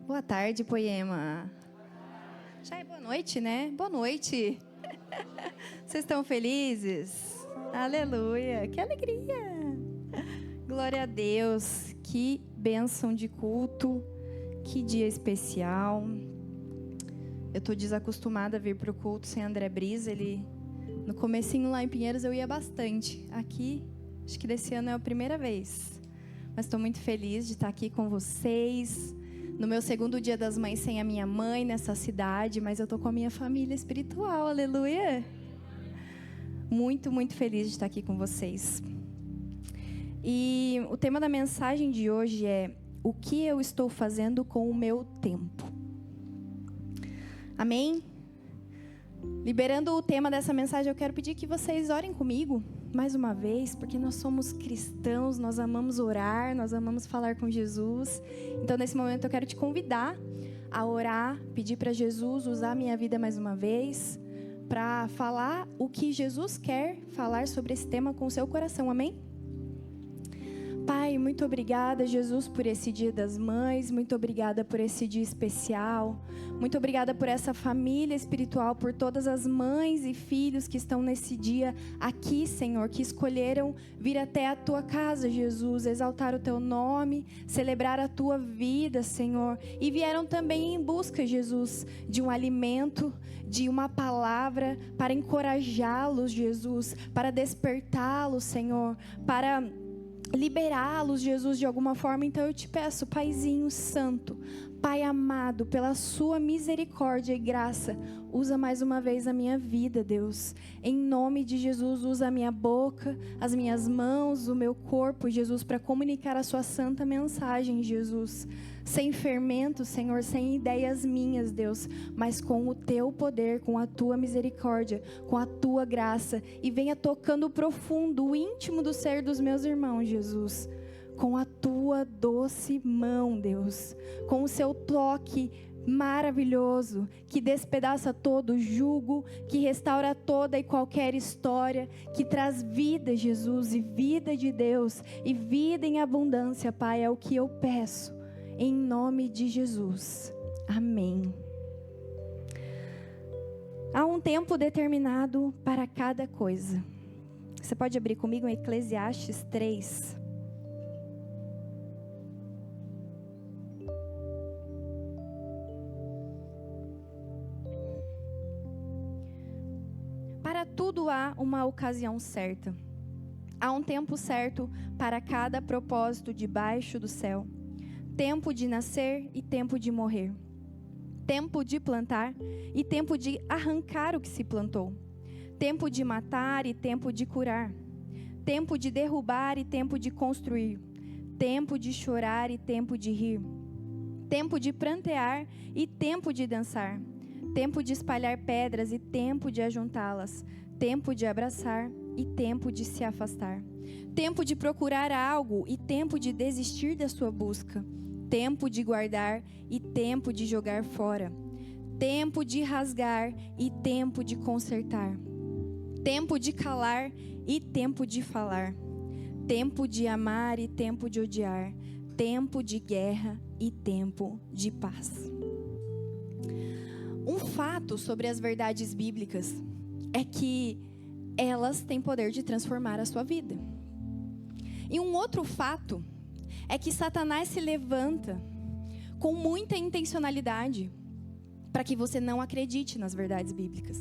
Boa tarde, Poema. Já é boa noite, né? Boa noite. Vocês estão felizes? Aleluia, que alegria. Glória a Deus, que bênção de culto, que dia especial. Eu tô desacostumada a vir pro culto sem André Brisa. No comecinho lá em Pinheiros eu ia bastante. Aqui, acho que desse ano é a primeira vez. Mas estou muito feliz de estar aqui com vocês. No meu segundo dia das mães sem a minha mãe nessa cidade, mas eu tô com a minha família espiritual, aleluia. Muito, muito feliz de estar aqui com vocês. E o tema da mensagem de hoje é: o que eu estou fazendo com o meu tempo? Amém? Liberando o tema dessa mensagem, eu quero pedir que vocês orem comigo mais uma vez, porque nós somos cristãos, nós amamos orar, nós amamos falar com Jesus. Então, nesse momento, eu quero te convidar a orar, pedir para Jesus usar a minha vida mais uma vez, para falar o que Jesus quer falar sobre esse tema com o seu coração, amém? Pai, muito obrigada, Jesus, por esse Dia das Mães. Muito obrigada por esse dia especial. Muito obrigada por essa família espiritual, por todas as mães e filhos que estão nesse dia aqui, Senhor, que escolheram vir até a Tua casa, Jesus, exaltar o Teu nome, celebrar a Tua vida, Senhor. E vieram também em busca, Jesus, de um alimento, de uma palavra para encorajá-los, Jesus, para despertá-los, Senhor, para liberá-los, Jesus, de alguma forma. Então eu te peço, Paizinho Santo, Pai amado, pela sua misericórdia e graça, usa mais uma vez a minha vida, Deus. Em nome de Jesus, usa a minha boca, as minhas mãos, o meu corpo, Jesus, para comunicar a sua santa mensagem, Jesus. Sem fermento, Senhor, sem ideias minhas, Deus, mas com o teu poder, com a tua misericórdia, com a tua graça. E venha tocando o profundo, o íntimo do ser dos meus irmãos, Jesus. Com a tua doce mão, Deus. Com o seu toque maravilhoso, que despedaça todo jugo, que restaura toda e qualquer história, que traz vida, Jesus, e vida de Deus, e vida em abundância, Pai, é o que eu peço. Em nome de Jesus. Amém. Há um tempo determinado para cada coisa. Você pode abrir comigo em Eclesiastes 3. Para tudo há uma ocasião certa. Há um tempo certo para cada propósito debaixo do céu. Tempo de nascer e tempo de morrer. Tempo de plantar e tempo de arrancar o que se plantou. Tempo de matar e tempo de curar. Tempo de derrubar e tempo de construir. Tempo de chorar e tempo de rir. Tempo de prantear e tempo de dançar. Tempo de espalhar pedras e tempo de ajuntá-las. Tempo de abraçar e tempo de se afastar. Tempo de procurar algo e tempo de desistir da sua busca. Tempo de guardar e tempo de jogar fora. Tempo de rasgar e tempo de consertar. Tempo de calar e tempo de falar. Tempo de amar e tempo de odiar. Tempo de guerra e tempo de paz. Um fato sobre as verdades bíblicas é que elas têm poder de transformar a sua vida. E um outro fato é que Satanás se levanta com muita intencionalidade para que você não acredite nas verdades bíblicas.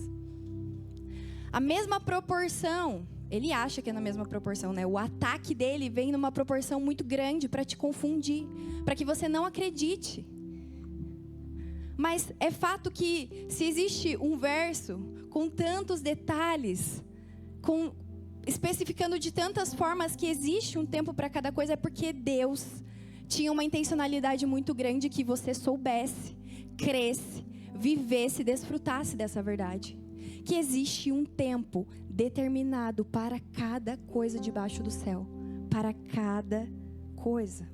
A mesma proporção, ele acha que é na mesma proporção, né? O ataque dele vem numa proporção muito grande para te confundir, para que você não acredite. Mas é fato que se existe um verso com tantos detalhes, especificando de tantas formas que existe um tempo para cada coisa, é porque Deus tinha uma intencionalidade muito grande que você soubesse, cresce, vivesse, desfrutasse dessa verdade. Que existe um tempo determinado para cada coisa debaixo do céu. Para cada coisa.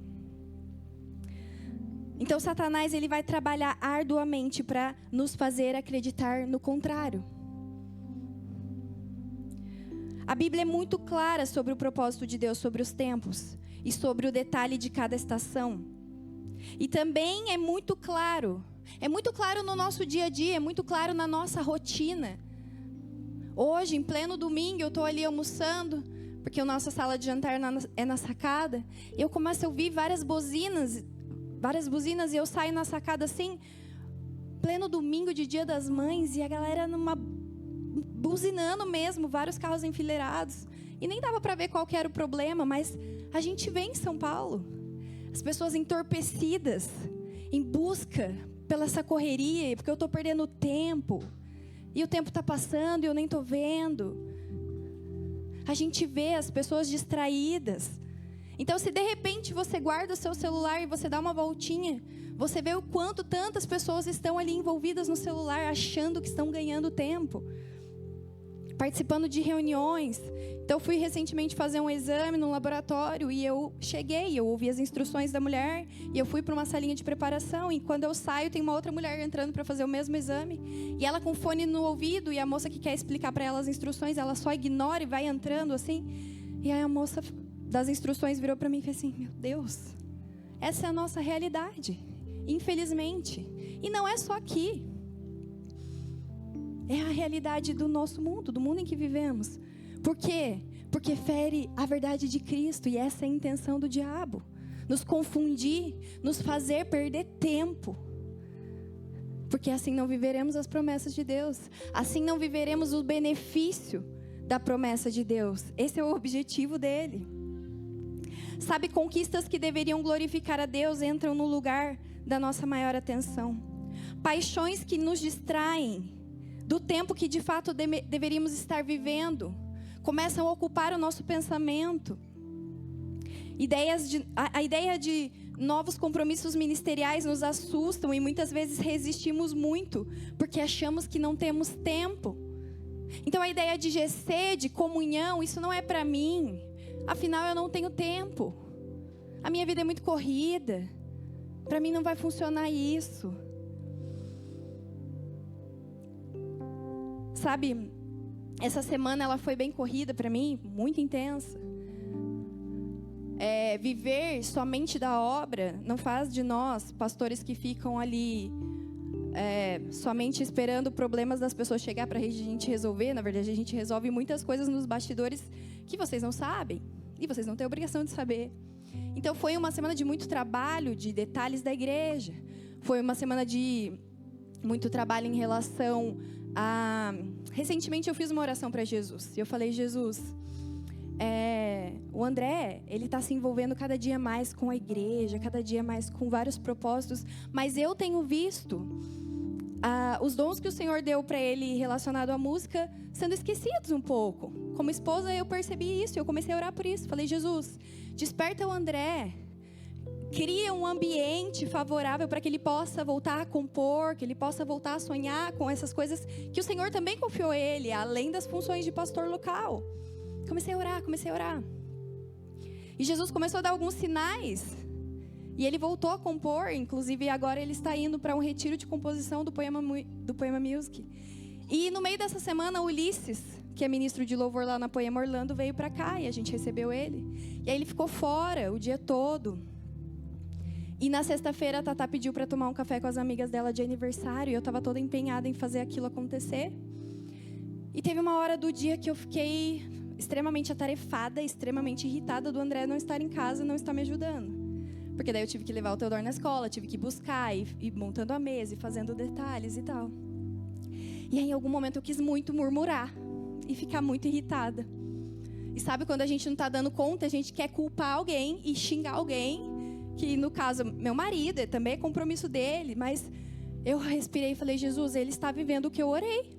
Então Satanás, ele vai trabalhar arduamente para nos fazer acreditar no contrário. A Bíblia é muito clara sobre o propósito de Deus sobre os tempos e sobre o detalhe de cada estação. E também é muito claro no nosso dia a dia, é muito claro na nossa rotina. Hoje, em pleno domingo, eu estou ali almoçando, porque a nossa sala de jantar é na sacada, e eu começo a ouvir várias buzinas, e eu saio na sacada assim, pleno domingo de Dia das Mães, e a galera buzinando mesmo, vários carros enfileirados. E nem dava para ver qual que era o problema, mas a gente vê em São Paulo as pessoas entorpecidas, em busca pela essa correria, porque eu estou perdendo tempo, e o tempo está passando e eu nem estou vendo. A gente vê as pessoas distraídas. Então, se de repente você guarda o seu celular e você dá uma voltinha, você vê o quanto tantas pessoas estão ali envolvidas no celular, achando que estão ganhando tempo, participando de reuniões. Então, eu fui recentemente fazer um exame no laboratório e eu ouvi as instruções da mulher e eu fui para uma salinha de preparação, e quando eu saio tem uma outra mulher entrando para fazer o mesmo exame, e ela com fone no ouvido, e a moça que quer explicar para ela as instruções, ela só ignora e vai entrando assim. E aí a moça das instruções virou para mim e fez assim: meu Deus, essa é a nossa realidade, infelizmente. E não é só aqui. É a realidade do nosso mundo, do mundo em que vivemos. Por quê? Porque fere a verdade de Cristo, e essa é a intenção do diabo. Nos confundir, nos fazer perder tempo. Porque assim não viveremos as promessas de Deus. Assim não viveremos o benefício da promessa de Deus. Esse é o objetivo dele. Sabe, conquistas que deveriam glorificar a Deus entram no lugar da nossa maior atenção. Paixões que nos distraem do tempo que de fato deveríamos estar vivendo começam a ocupar o nosso pensamento. A ideia de novos compromissos ministeriais nos assustam e muitas vezes resistimos muito, porque achamos que não temos tempo. Então a ideia de GC, de comunhão, isso não é para mim. Afinal, eu não tenho tempo. A minha vida é muito corrida. Para mim não vai funcionar isso. Sabe, essa semana ela foi bem corrida para mim, muito intensa. Viver somente da obra não faz de nós pastores que ficam ali somente esperando problemas das pessoas chegar para a gente resolver. Na verdade, a gente resolve muitas coisas nos bastidores que vocês não sabem e vocês não têm obrigação de saber. Então foi uma semana de muito trabalho, de detalhes da igreja. Foi uma semana de muito trabalho em relação a... Recentemente eu fiz uma oração para Jesus. E eu falei: Jesus, o André, ele está se envolvendo cada dia mais com a igreja, cada dia mais com vários propósitos. Mas eu tenho visto os dons que o Senhor deu para ele relacionado à música sendo esquecidos um pouco. Como esposa eu percebi isso, eu comecei a orar por isso. Falei: Jesus, desperta o André, cria um ambiente favorável para que ele possa voltar a compor, que ele possa voltar a sonhar com essas coisas que o Senhor também confiou a ele, além das funções de pastor local. Comecei a orar. E Jesus começou a dar alguns sinais. E ele voltou a compor, inclusive agora ele está indo para um retiro de composição do Poema Music. E no meio dessa semana, o Ulisses, que é ministro de louvor lá na Poema Orlando, veio para cá e a gente recebeu ele. E aí ele ficou fora o dia todo. E na sexta-feira a Tatá pediu para tomar um café com as amigas dela de aniversário. E eu estava toda empenhada em fazer aquilo acontecer. E teve uma hora do dia que eu fiquei extremamente atarefada, extremamente irritada do André não estar em casa, não estar me ajudando. Porque daí eu tive que levar o Teodoro na escola, tive que buscar, e montando a mesa, e fazendo detalhes e tal. E aí em algum momento eu quis muito murmurar e ficar muito irritada. E sabe quando a gente não está dando conta, a gente quer culpar alguém e xingar alguém, que no caso, meu marido, também é compromisso dele, mas eu respirei e falei: Jesus, ele está vivendo o que eu orei.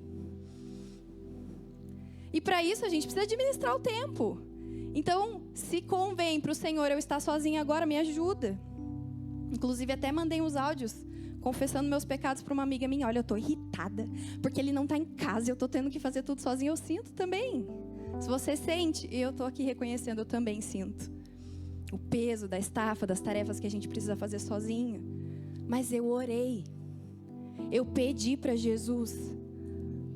E para isso a gente precisa administrar o tempo. Então, se convém para o Senhor eu estar sozinha agora, me ajuda. Inclusive até mandei uns áudios confessando meus pecados para uma amiga minha. Olha, eu estou irritada, porque ele não está em casa, eu estou tendo que fazer tudo sozinha. Eu sinto também. Se você sente, eu estou aqui reconhecendo, eu também sinto o peso da estafa, das tarefas que a gente precisa fazer sozinho. Mas eu orei. Eu pedi para Jesus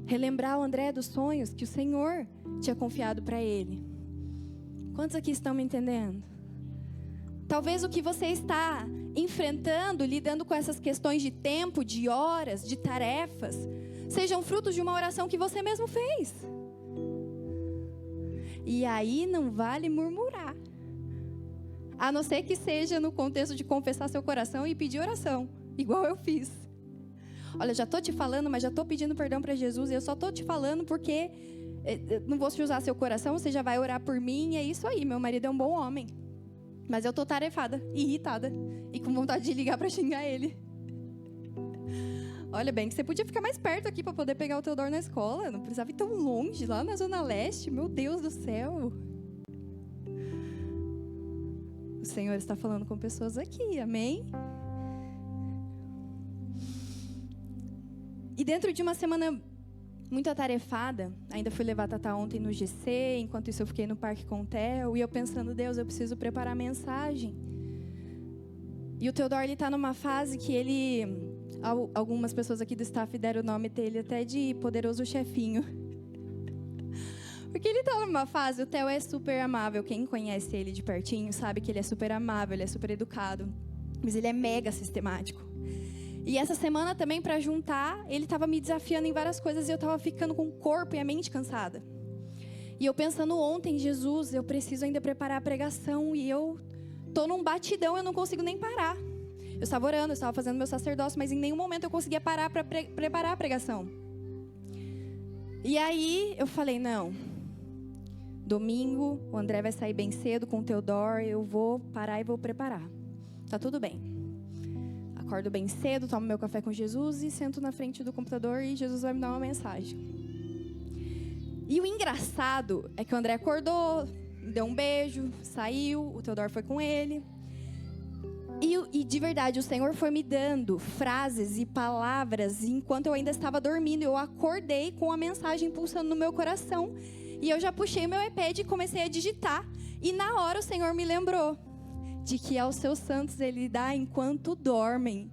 relembrar o André dos sonhos que o Senhor tinha confiado para ele. Quantos aqui estão me entendendo? Talvez o que você está enfrentando, lidando com essas questões de tempo, de horas, de tarefas, sejam frutos de uma oração que você mesmo fez. E aí não vale murmurar. A não ser que seja no contexto de confessar seu coração e pedir oração, igual eu fiz. Olha, já estou te falando, mas já estou pedindo perdão para Jesus. E eu só estou te falando porque não vou usar seu coração, você já vai orar por mim. E é isso aí, meu marido é um bom homem. Mas eu estou tarefada, irritada e com vontade de ligar para xingar ele. Olha bem, que você podia ficar mais perto aqui para poder pegar o Teodoro na escola. Não precisava ir tão longe, lá na Zona Leste. Meu Deus do céu. O Senhor está falando com pessoas aqui, amém? E dentro de uma semana muito atarefada, ainda fui levar a Tatá ontem no GC, enquanto isso eu fiquei no Parque com o Theo, e eu pensando, Deus, eu preciso preparar a mensagem. E o Teodoro, ele está numa fase que ele, algumas pessoas aqui do staff deram o nome dele até de poderoso chefinho. Porque ele está numa fase, o Theo é super amável, quem conhece ele de pertinho sabe que ele é super amável, ele é super educado, mas ele é mega sistemático. E essa semana também, para juntar, ele estava me desafiando em várias coisas e eu estava ficando com o corpo e a mente cansada. E eu pensando ontem, Jesus, eu preciso ainda preparar a pregação e eu tô num batidão, eu não consigo nem parar. Eu estava orando, eu estava fazendo meu sacerdócio, mas em nenhum momento eu conseguia parar para preparar a pregação. E aí eu falei, não, domingo o André vai sair bem cedo com o Teodoro, eu vou parar e vou preparar. Tá tudo bem. Acordo bem cedo, tomo meu café com Jesus e sento na frente do computador e Jesus vai me dar uma mensagem. E o engraçado é que o André acordou, me deu um beijo, saiu, o Teodoro foi com ele. E de verdade, o Senhor foi me dando frases e palavras enquanto eu ainda estava dormindo. Eu acordei com a mensagem pulsando no meu coração. E eu já puxei meu iPad e comecei a digitar. E na hora o Senhor me lembrou de que aos seus santos Ele dá enquanto dormem.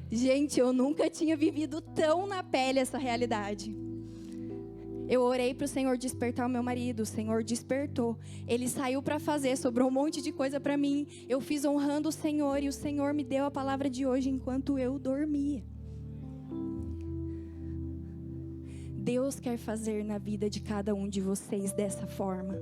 Gente, eu nunca tinha vivido tão na pele essa realidade. Eu orei para o Senhor despertar o meu marido, o Senhor despertou. Ele saiu para fazer, sobrou um monte de coisa para mim. Eu fiz honrando o Senhor e o Senhor me deu a palavra de hoje enquanto eu dormia. Deus quer fazer na vida de cada um de vocês dessa forma.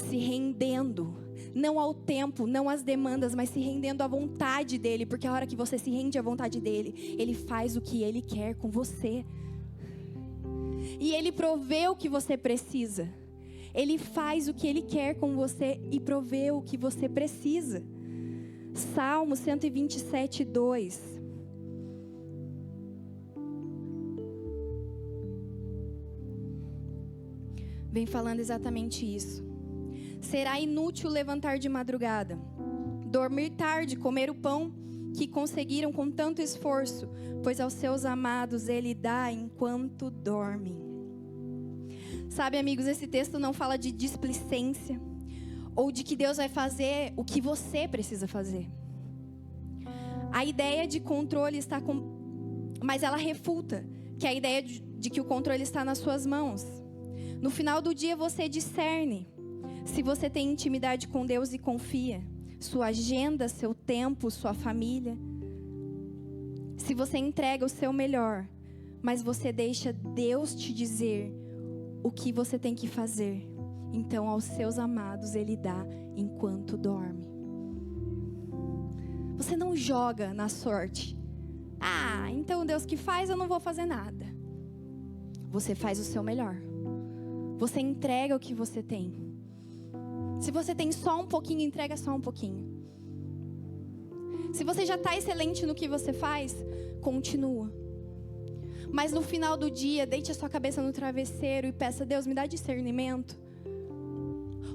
Se rendendo, não ao tempo, não às demandas, mas se rendendo à vontade dEle. Porque a hora que você se rende à vontade dEle, Ele faz o que Ele quer com você. E Ele provê o que você precisa. Ele faz o que Ele quer com você e provê o que você precisa. Salmo 127, 2. Vem falando exatamente isso. Será inútil levantar de madrugada, dormir tarde, comer o pão que conseguiram com tanto esforço, pois aos seus amados Ele dá enquanto dormem. Sabe, amigos, esse texto não fala de displicência ou de que Deus vai fazer o que você precisa fazer. A ideia de controle está mas ela refuta que a ideia de que o controle está nas suas mãos. No final do dia você discerne se você tem intimidade com Deus e confia. Sua agenda, seu tempo, sua família. Se você entrega o seu melhor, mas você deixa Deus te dizer o que você tem que fazer. Então aos seus amados Ele dá enquanto dorme. Você não joga na sorte. Ah, então Deus que faz, eu não vou fazer nada. Você faz o seu melhor. Você entrega o que você tem. Se você tem só um pouquinho, entrega só um pouquinho. Se você já está excelente no que você faz, continua. Mas no final do dia, deite a sua cabeça no travesseiro e peça a Deus, me dá discernimento.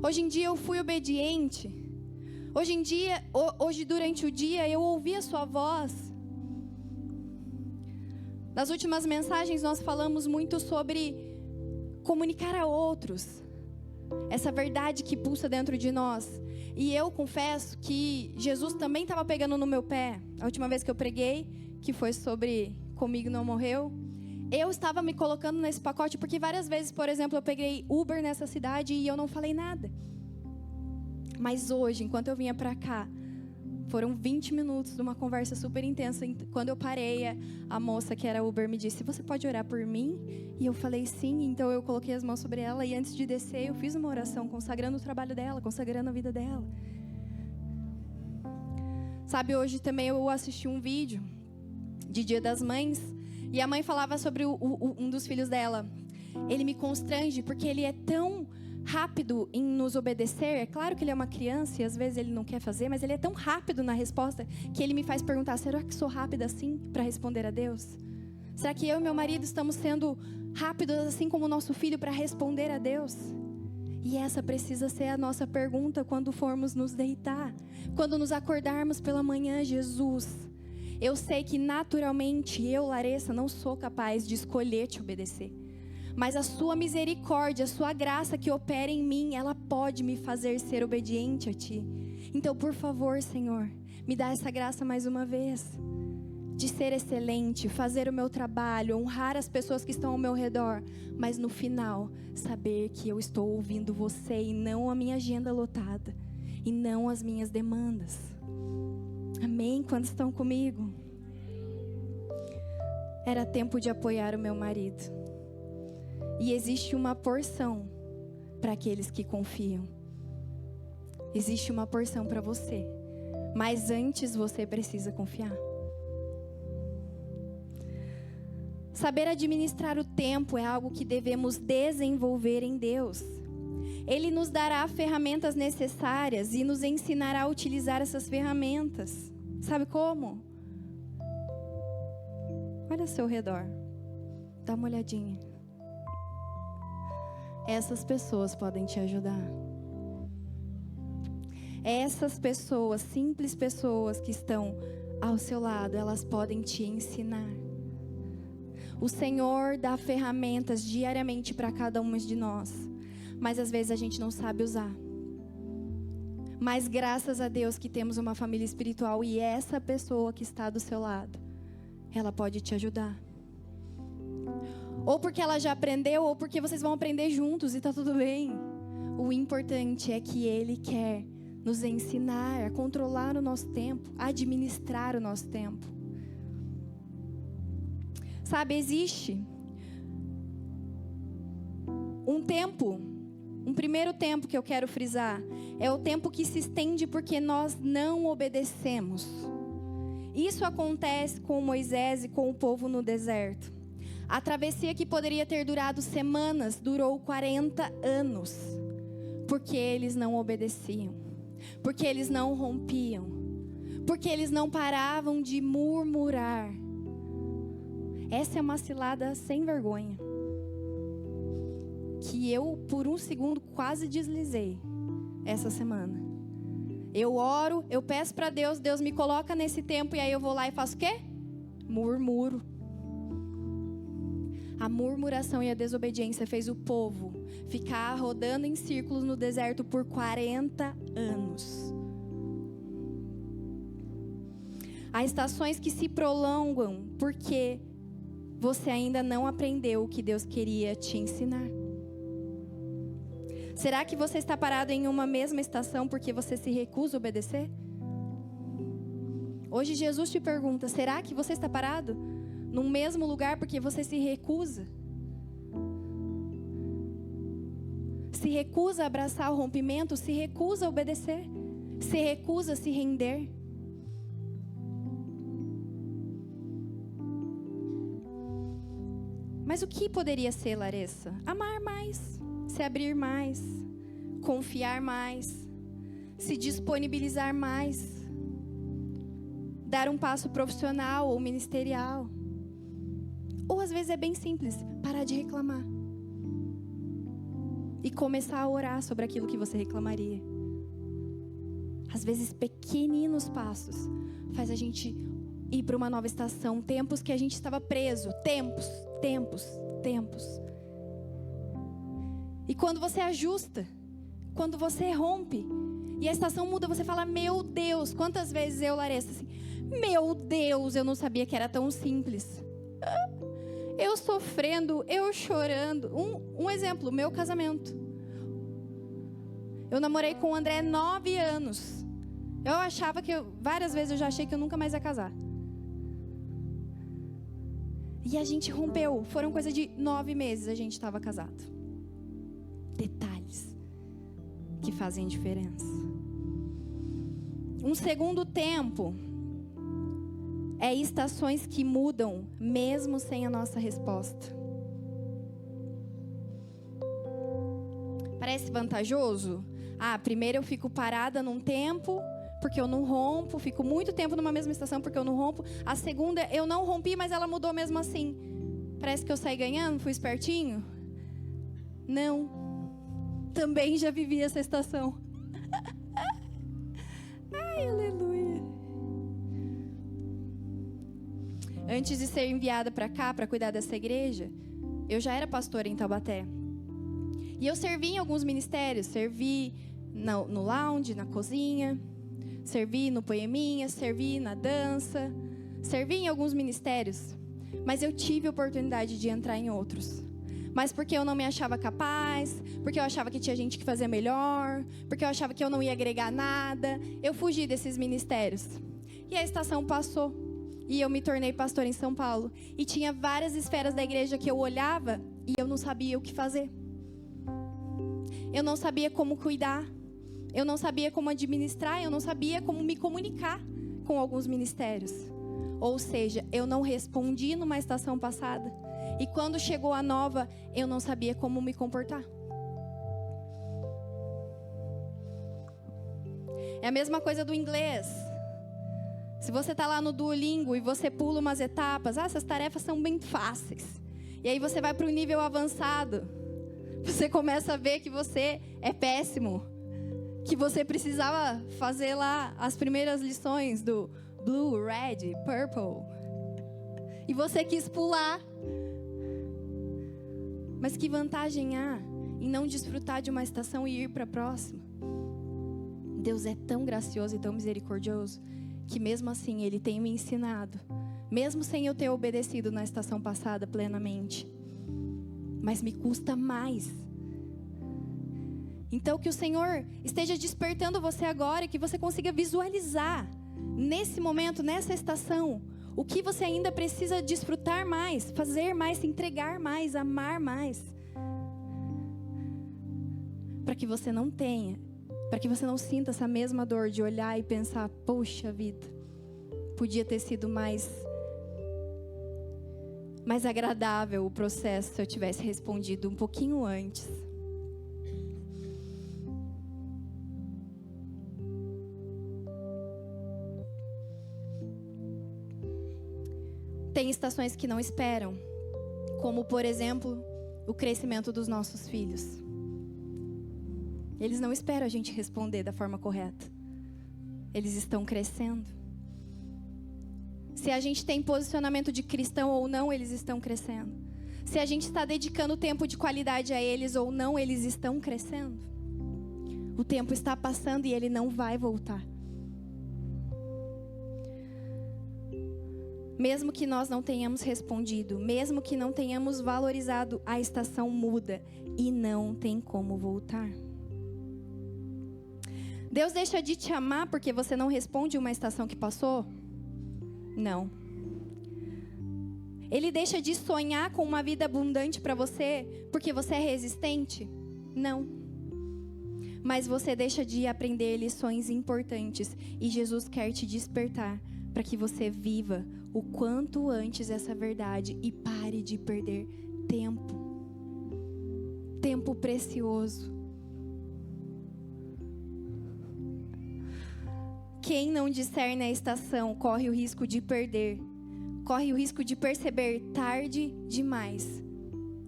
Hoje em dia eu fui obediente. Hoje durante o dia eu ouvi a sua voz. Nas últimas mensagens nós falamos muito sobre comunicar a outros essa verdade que pulsa dentro de nós. E eu confesso que Jesus também estava pegando no meu pé. A última vez que eu preguei, que foi sobre Comigo Não Morreu, eu estava me colocando nesse pacote, porque várias vezes, por exemplo, eu peguei Uber nessa cidade e eu não falei nada. Mas hoje, enquanto eu vinha para cá, Foram 20 minutos de uma conversa super intensa. Quando eu parei, a moça que era Uber me disse: você pode orar por mim? E eu falei sim. Então eu coloquei as mãos sobre ela e antes de descer eu fiz uma oração consagrando o trabalho dela, consagrando a vida dela. Sabe, hoje também eu assisti um vídeo de Dia das Mães e a mãe falava sobre um dos filhos dela. Ele me constrange porque ele é tão rápido em nos obedecer. É claro que ele é uma criança e às vezes ele não quer fazer, mas ele é tão rápido na resposta que ele me faz perguntar: será que sou rápida assim para responder a Deus? Será que eu e meu marido estamos sendo rápidos assim como o nosso filho para responder a Deus? E essa precisa ser a nossa pergunta quando formos nos deitar, quando nos acordarmos pela manhã. Jesus, eu sei que naturalmente eu, Larissa, não sou capaz de escolher te obedecer. Mas a sua misericórdia, a sua graça que opera em mim, ela pode me fazer ser obediente a ti. Então, por favor, Senhor, me dá essa graça mais uma vez, de ser excelente, fazer o meu trabalho, honrar as pessoas que estão ao meu redor, mas no final, saber que eu estou ouvindo você e não a minha agenda lotada, e não as minhas demandas. Amém? Quantos estão comigo? Era tempo de apoiar o meu marido. E existe uma porção para aqueles que confiam. Existe uma porção para você. Mas antes você precisa confiar. Saber administrar o tempo é algo que devemos desenvolver em Deus. Ele nos dará ferramentas necessárias e nos ensinará a utilizar essas ferramentas. Sabe como? Olha ao seu redor. Dá uma olhadinha. Essas pessoas podem te ajudar. Essas pessoas, simples pessoas que estão ao seu lado, elas podem te ensinar. O Senhor dá ferramentas diariamente para cada um de nós, mas às vezes a gente não sabe usar. Mas graças a Deus que temos uma família espiritual e essa pessoa que está do seu lado, ela pode te ajudar. Ou porque ela já aprendeu, ou porque vocês vão aprender juntos e está tudo bem. O importante é que Ele quer nos ensinar a controlar o nosso tempo, a administrar o nosso tempo. Sabe, existe um tempo, um primeiro tempo que eu quero frisar, é o tempo que se estende porque nós não obedecemos. Isso acontece com Moisés e com o povo no deserto. A travessia que poderia ter durado semanas, durou 40 anos. Porque eles não obedeciam. Porque eles não rompiam. Porque eles não paravam de murmurar. Essa é uma cilada sem vergonha. Que eu, por um segundo, quase deslizei essa semana. Eu oro, eu peço para Deus, Deus me coloca nesse tempo e aí eu vou lá e faço o quê? Murmuro. A murmuração e a desobediência fez o povo ficar rodando em círculos no deserto por 40 anos. Há estações que se prolongam porque você ainda não aprendeu o que Deus queria te ensinar. Será que você está parado em uma mesma estação porque você se recusa a obedecer? Hoje Jesus te pergunta: será que você está parado no mesmo lugar porque você se recusa? Se recusa a abraçar o rompimento, se recusa a obedecer, se recusa a se render. Mas o que poderia ser, Larissa? Amar mais, se abrir mais, confiar mais, se disponibilizar mais, dar um passo profissional ou ministerial. Ou às vezes é bem simples, parar de reclamar e começar a orar sobre aquilo que você reclamaria. Às vezes pequeninos passos faz a gente ir para uma nova estação, tempos que a gente estava preso, tempos. E quando você ajusta, quando você rompe e a estação muda, você fala: meu Deus, quantas vezes eu, Larissa, assim, meu Deus, eu não sabia que era tão simples. Eu sofrendo, eu chorando. Um exemplo, meu casamento. Eu namorei com o André 9 anos. Eu achava várias vezes eu já achei que eu nunca mais ia casar. E a gente rompeu. Foram coisa de 9 meses a gente estava casado. Detalhes que fazem diferença. Um segundo tempo é estações que mudam mesmo sem a nossa resposta. Parece vantajoso? Primeiro eu fico parada num tempo porque eu não rompo, fico muito tempo numa mesma estação porque eu não rompo. A segunda, eu não rompi, mas ela mudou mesmo assim. Parece que eu saí ganhando, fui espertinho? Não. Também já vivi essa estação. Ai, aleluia. Antes de ser enviada para cá, para cuidar dessa igreja, eu já era pastora em Taubaté. E eu servi em alguns ministérios, servi no lounge, na cozinha, servi no poeminha, servi na dança, servi em alguns ministérios, mas eu tive a oportunidade de entrar em outros. Mas porque eu não me achava capaz, porque eu achava que tinha gente que fazia melhor, porque eu achava que eu não ia agregar nada, eu fugi desses ministérios. E a estação passou, e eu me tornei pastora em São Paulo. E tinha várias esferas da igreja que eu olhava e eu não sabia o que fazer. Eu não sabia como cuidar. Eu não sabia como administrar, eu não sabia como me comunicar com alguns ministérios. Ou seja, eu não respondi numa estação passada. E quando chegou a nova, eu não sabia como me comportar. É a mesma coisa do inglês. Se você está lá no Duolingo e você pula umas etapas, essas tarefas são bem fáceis. E aí você vai para o nível avançado. Você começa a ver que você é péssimo. Que você precisava fazer lá as primeiras lições do blue, red, purple. E você quis pular. Mas que vantagem há em não desfrutar de uma estação e ir para a próxima? Deus é tão gracioso e tão misericordioso que mesmo assim Ele tem me ensinado, mesmo sem eu ter obedecido na estação passada plenamente. Mas me custa mais. Então que o Senhor esteja despertando você agora e que você consiga visualizar nesse momento, nessa estação, o que você ainda precisa desfrutar mais, fazer mais, se entregar mais, amar mais. Para que você não tenha, para que você não sinta essa mesma dor de olhar e pensar, poxa vida, podia ter sido mais agradável o processo se eu tivesse respondido um pouquinho antes. Tem estações que não esperam, como, por exemplo, o crescimento dos nossos filhos. Eles não esperam a gente responder da forma correta. Eles estão crescendo. Se a gente tem posicionamento de cristão ou não, eles estão crescendo. Se a gente está dedicando tempo de qualidade a eles ou não, eles estão crescendo. O tempo está passando e ele não vai voltar. Mesmo que nós não tenhamos respondido, mesmo que não tenhamos valorizado, a estação muda e não tem como voltar. Deus deixa de te amar porque você não responde uma estação que passou? Não. Ele deixa de sonhar com uma vida abundante para você porque você é resistente? Não. Mas você deixa de aprender lições importantes e Jesus quer te despertar para que você viva o quanto antes essa verdade e pare de perder tempo. Tempo precioso. Quem não discerne a estação corre o risco de perder. Corre o risco de perceber tarde demais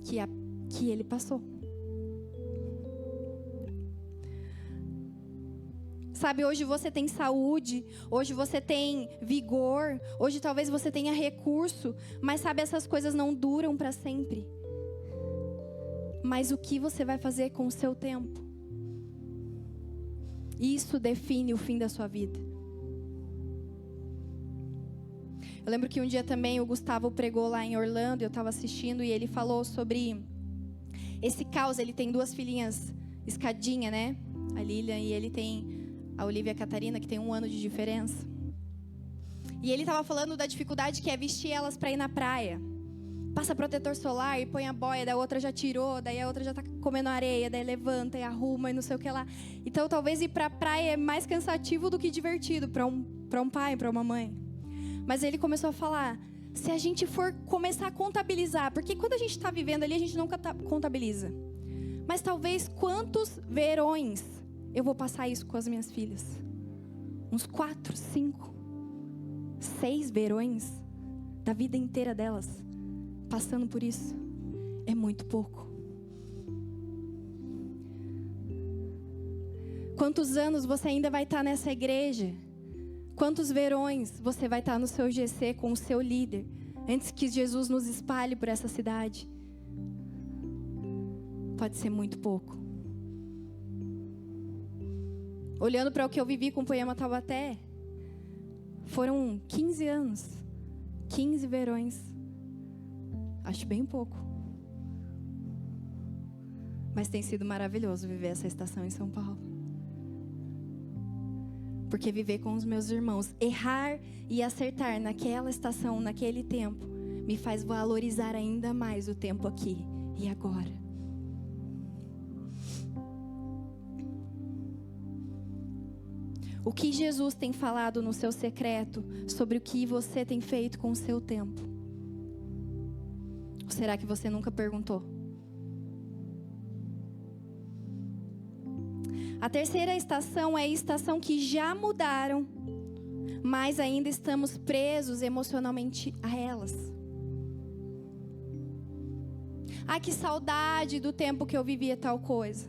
que ele passou. Sabe, hoje você tem saúde, hoje você tem vigor, hoje talvez você tenha recurso, mas sabe, essas coisas não duram para sempre. Mas o que você vai fazer com o seu tempo? Isso define o fim da sua vida. Eu lembro que um dia também o Gustavo pregou lá em Orlando, eu estava assistindo e ele falou sobre esse caos. Ele tem 2 filhinhas escadinha, né? A Lilian, e ele tem a Olivia e a Catarina, que tem 1 ano de diferença. E ele estava falando da dificuldade que é vestir elas para ir na praia. Passa protetor solar e põe a boia, daí a outra já tirou, daí a outra já tá comendo areia, daí levanta e arruma e não sei o que lá. Então talvez ir para a praia é mais cansativo do que divertido para um pai, para uma mãe. Mas ele começou a falar, se a gente for começar a contabilizar, porque quando a gente está vivendo ali a gente nunca contabiliza. Mas talvez quantos verões eu vou passar isso com as minhas filhas? Uns 4, 5, 6 verões da vida inteira delas. Passando por isso, é muito pouco. Quantos anos você ainda vai estar nessa igreja? Quantos verões você vai estar no seu GC com o seu líder, antes que Jesus nos espalhe por essa cidade? Pode ser muito pouco. Olhando para o que eu vivi com o Poema Taubaté, foram 15 anos, 15 verões. Acho bem pouco. Mas tem sido maravilhoso viver essa estação em São Paulo. Porque viver com os meus irmãos, errar e acertar naquela estação, naquele tempo, me faz valorizar ainda mais o tempo aqui e agora. O que Jesus tem falado no seu secreto sobre o que você tem feito com o seu tempo? Ou será que você nunca perguntou? A terceira estação é a estação que já mudaram, mas ainda estamos presos emocionalmente a elas. Ai, que saudade do tempo que eu vivia tal coisa.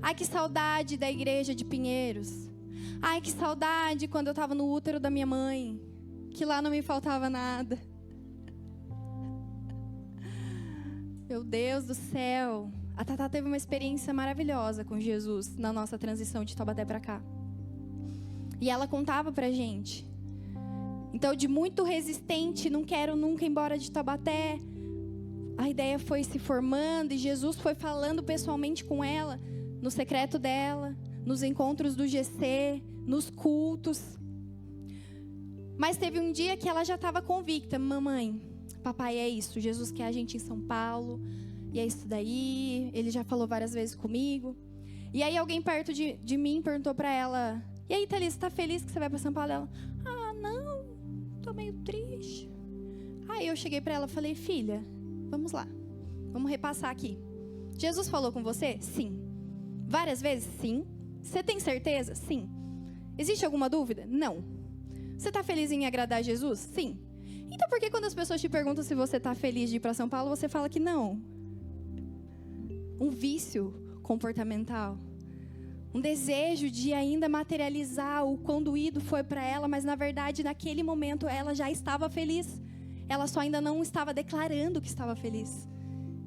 Ai, que saudade da igreja de Pinheiros. Ai, que saudade quando eu estava no útero da minha mãe, que lá não me faltava nada. Meu Deus do céu. A Tatá teve uma experiência maravilhosa com Jesus na nossa transição de Taubaté para cá. E ela contava pra gente. Então, de muito resistente, não quero nunca ir embora de Taubaté, a ideia foi se formando e Jesus foi falando pessoalmente com ela, no secreto dela, nos encontros do GC, nos cultos. Mas teve um dia que ela já estava convicta, mamãe, papai, é isso, Jesus quer a gente em São Paulo, e é isso daí, ele já falou várias vezes comigo. E aí alguém perto de mim perguntou para ela, e aí, Thalys, você tá feliz que você vai para São Paulo? Ela, não, tô meio triste. Aí eu cheguei para ela e falei, filha, vamos lá, vamos repassar aqui. Jesus falou com você? Sim. Várias vezes? Sim. Você tem certeza? Sim. Existe alguma dúvida? Não. Você tá feliz em agradar a Jesus? Sim. Então por que quando as pessoas te perguntam se você tá feliz de ir para São Paulo, você fala que não? Um vício comportamental. Um desejo de ainda materializar o quão doído foi para ela, mas na verdade naquele momento ela já estava feliz. Ela só ainda não estava declarando que estava feliz.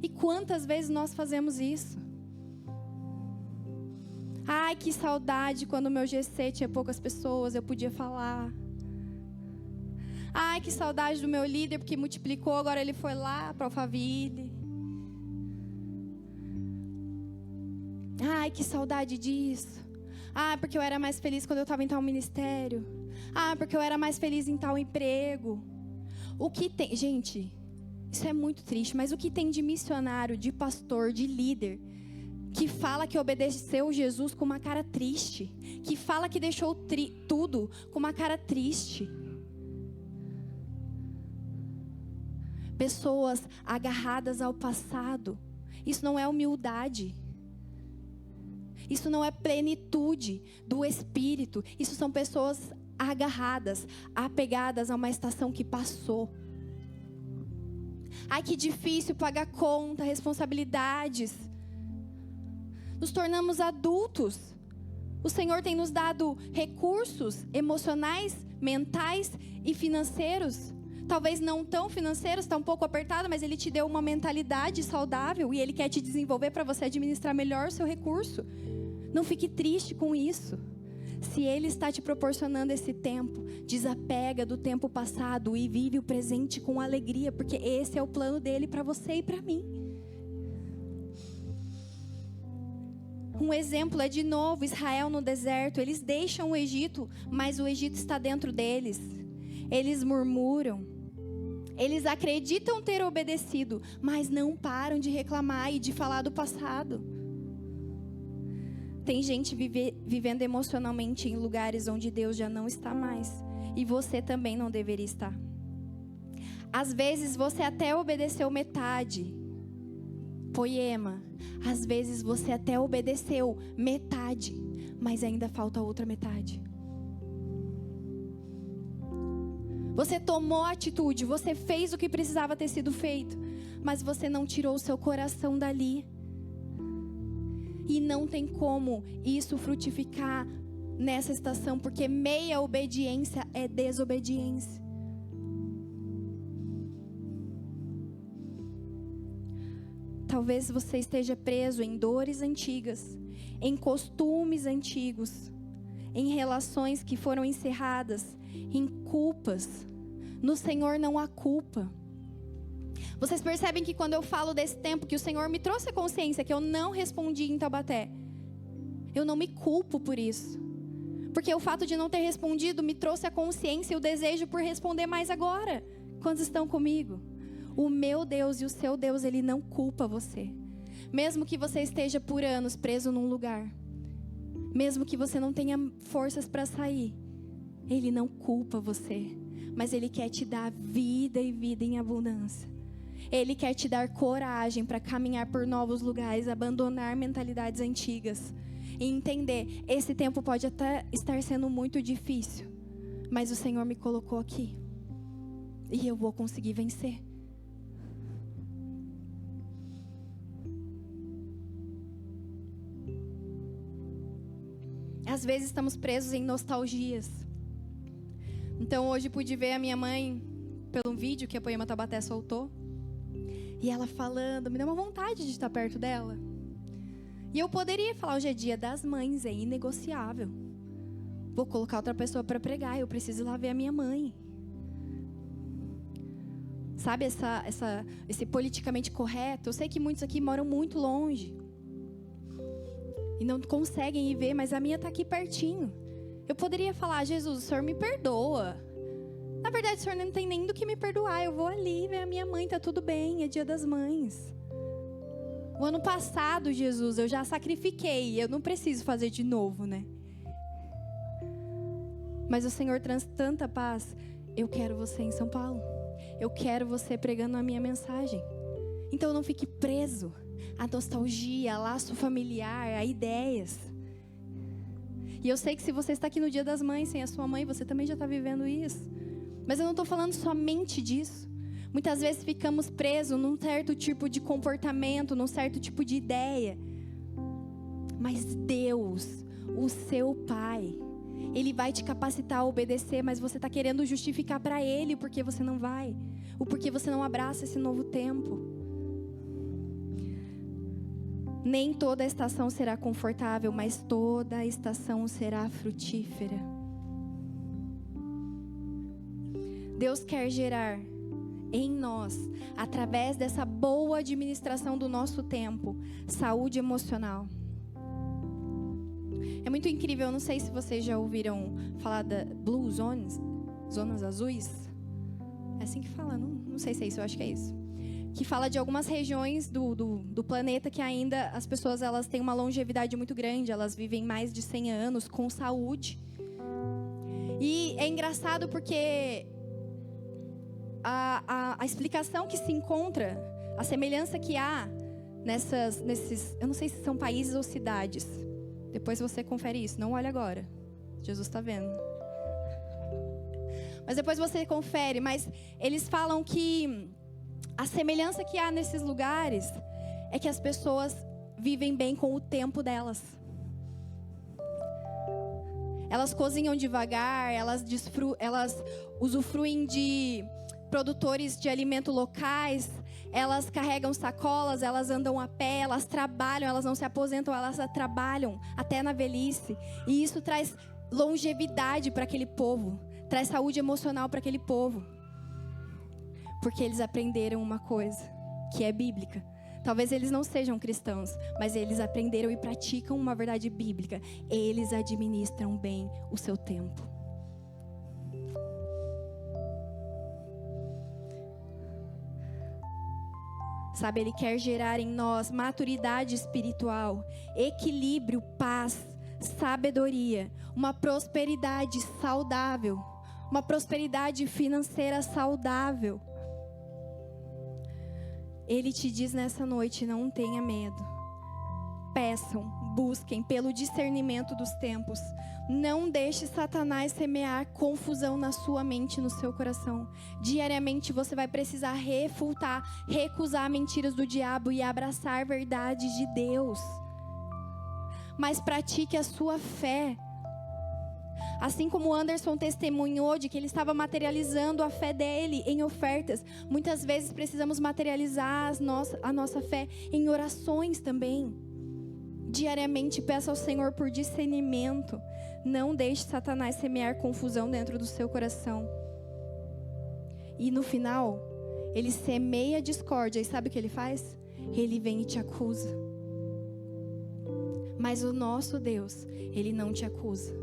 E quantas vezes nós fazemos isso? Ai, que saudade quando o meu GC tinha poucas pessoas, eu podia falar. Ai, que saudade do meu líder, porque multiplicou, agora ele foi lá para Alphaville. Ai, que saudade disso. Ah, porque eu era mais feliz quando eu estava em tal ministério. Ah, porque eu era mais feliz em tal emprego. O que tem... Gente, isso é muito triste, mas o que tem de missionário, de pastor, de líder, que fala que obedeceu Jesus com uma cara triste, que fala que deixou tudo com uma cara triste. Pessoas agarradas ao passado. Isso não é humildade. Isso não é plenitude do Espírito. Isso são pessoas agarradas, apegadas a uma estação que passou. Ai, que difícil pagar conta, responsabilidades. Nos tornamos adultos. O Senhor tem nos dado recursos emocionais, mentais e financeiros. Talvez não tão financeiros, está um pouco apertado, mas Ele te deu uma mentalidade saudável e Ele quer te desenvolver para você administrar melhor o seu recurso. Não fique triste com isso. Se Ele está te proporcionando esse tempo, desapega do tempo passado e vive o presente com alegria, porque esse é o plano dele para você e para mim. Um exemplo é de novo Israel no deserto. Eles deixam o Egito, mas o Egito está dentro deles. Eles murmuram. Eles acreditam ter obedecido, mas não param de reclamar e de falar do passado. Tem gente vivendo emocionalmente em lugares onde Deus já não está mais. E você também não deveria estar. Às vezes você até obedeceu metade. Poema. Às vezes você até obedeceu metade, mas ainda falta a outra metade. Você tomou atitude, você fez o que precisava ter sido feito, mas você não tirou o seu coração dali. E não tem como isso frutificar nessa estação, porque meia obediência é desobediência. Talvez você esteja preso em dores antigas, em costumes antigos, em relações que foram encerradas, em culpas. No Senhor não há culpa. Vocês percebem que quando eu falo desse tempo que o Senhor me trouxe a consciência que eu não respondi em Taubaté, eu não me culpo por isso. Porque o fato de não ter respondido me trouxe a consciência e o desejo por responder mais agora. Quantos estão comigo? O meu Deus e o seu Deus, Ele não culpa você. Mesmo que você esteja por anos preso num lugar, mesmo que você não tenha forças para sair, Ele não culpa você, mas Ele quer te dar vida e vida em abundância. Ele quer te dar coragem para caminhar por novos lugares, abandonar mentalidades antigas e entender, esse tempo pode até estar sendo muito difícil, mas o Senhor me colocou aqui e eu vou conseguir vencer. Às vezes estamos presos em nostalgias. Então hoje pude ver a minha mãe pelo vídeo que a Poema Taubaté soltou. E ela falando, me deu uma vontade de estar perto dela. E eu poderia falar, hoje é dia das mães, é inegociável. Vou colocar outra pessoa para pregar, eu preciso ir lá ver a minha mãe. Sabe esse politicamente correto? Eu sei que muitos aqui moram muito longe. E não conseguem ir ver, mas a minha está aqui pertinho. Eu poderia falar, Jesus, o Senhor me perdoa. Na verdade, o Senhor não tem nem do que me perdoar. Eu vou ali ver a minha mãe, tá tudo bem, é dia das mães. O ano passado, Jesus, eu já sacrifiquei. Eu não preciso fazer de novo, né? Mas o Senhor traz tanta paz. Eu quero você em São Paulo. Eu quero você pregando a minha mensagem. Então não fique preso a nostalgia, a laço familiar, a ideias. E eu sei que se você está aqui no Dia das Mães sem a sua mãe, você também já está vivendo isso. Mas eu não estou falando somente disso. Muitas vezes ficamos presos num certo tipo de comportamento, num certo tipo de ideia. Mas Deus, o seu Pai, Ele vai te capacitar a obedecer, mas você está querendo justificar para Ele o porquê você não vai, o porquê você não abraça esse novo tempo. Nem toda estação será confortável, mas toda estação será frutífera. Deus quer gerar em nós, através dessa boa administração do nosso tempo, saúde emocional. É muito incrível, eu não sei se vocês já ouviram falar da Blue Zones, zonas azuis. É assim que fala, não sei se é isso, eu acho que é isso. Que fala de algumas regiões do planeta que ainda as pessoas elas têm uma longevidade muito grande, elas vivem mais de 100 anos com saúde. E é engraçado porque a explicação que se encontra, a semelhança que há nesses, eu não sei se são países ou cidades. Depois você confere isso, não olha agora. Jesus está vendo. Mas depois você confere, mas eles falam que a semelhança que há nesses lugares é que as pessoas vivem bem com o tempo delas. Elas cozinham devagar, elas usufruem de produtores de alimento locais, elas carregam sacolas, elas andam a pé, elas trabalham, elas não se aposentam, elas trabalham até na velhice. E isso traz longevidade para aquele povo, traz saúde emocional para aquele povo. Porque eles aprenderam uma coisa que é bíblica. Talvez eles não sejam cristãos, mas eles aprenderam e praticam uma verdade bíblica. Eles administram bem o seu tempo. Sabe, Ele quer gerar em nós maturidade espiritual, equilíbrio, paz, sabedoria, uma prosperidade saudável, uma prosperidade financeira saudável. Ele te diz nessa noite: não tenha medo. Peçam, busquem pelo discernimento dos tempos. Não deixe Satanás semear confusão na sua mente e no seu coração. Diariamente você vai precisar refutar, recusar mentiras do diabo e abraçar verdades de Deus. Mas pratique a sua fé. Assim como o Anderson testemunhou de que ele estava materializando a fé dele em ofertas, muitas vezes precisamos materializar a nossa fé em orações também. Diariamente peça ao Senhor por discernimento. Não deixe Satanás semear confusão dentro do seu coração. E no final, ele semeia discórdia. E sabe o que ele faz? Ele vem e te acusa. Mas o nosso Deus, Ele não te acusa.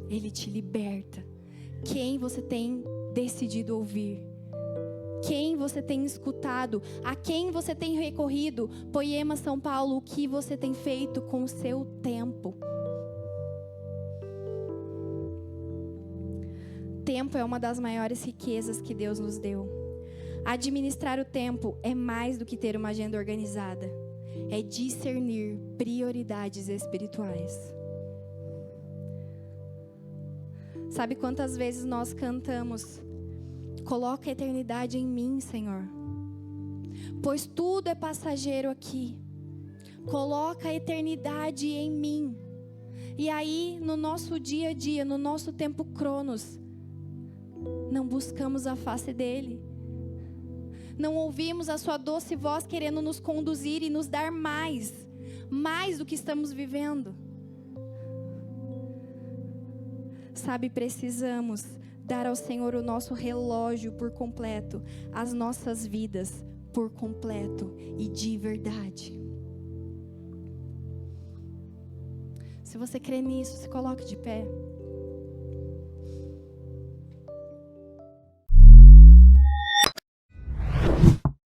Ele te liberta. Quem você tem decidido ouvir? Quem você tem escutado? A quem você tem recorrido? Poema São Paulo, o que você tem feito com o seu tempo? Tempo é uma das maiores riquezas que Deus nos deu. Administrar o tempo é mais do que ter uma agenda organizada. É discernir prioridades espirituais. Sabe quantas vezes nós cantamos: coloca a eternidade em mim, Senhor, pois tudo é passageiro aqui. Coloca a eternidade em mim. E aí, no nosso dia a dia, no nosso tempo cronos, não buscamos a face dEle. Não ouvimos a sua doce voz querendo nos conduzir e nos dar mais do que estamos vivendo. Sabe, precisamos dar ao Senhor o nosso relógio por completo, as nossas vidas por completo e de verdade. Se você crê nisso, se coloque de pé.